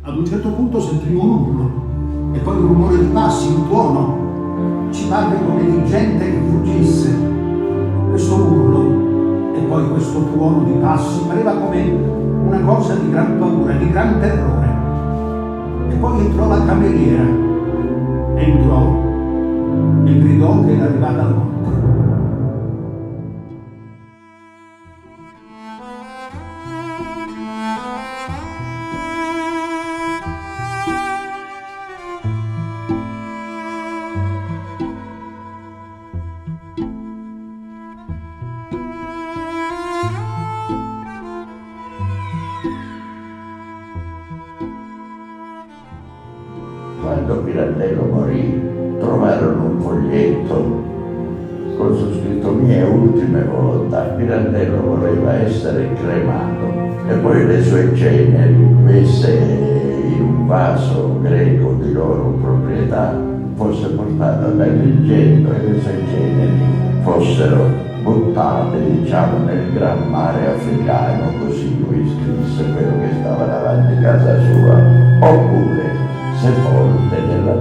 Ad un certo punto sentimmo un urlo, e poi un rumore di passi, un tuono. Ci parve come di gente che fuggisse. Questo urlo e poi questo tuono di passi pareva come una cosa di gran paura, di gran terrore. E poi entrò la cameriera. Entrò e gridò che era arrivata la notte. Quando Pirandello morì, trovarono un foglietto con su scritto «Mie ultime volontà». Pirandello voleva essere cremato e poi le sue ceneri, messe in un vaso greco di loro proprietà, fosse portata dall'Egitto e le sue ceneri fossero buttate, diciamo, nel gran mare africano, così lui scrisse quello che stava davanti a casa sua, oppure sepolte nella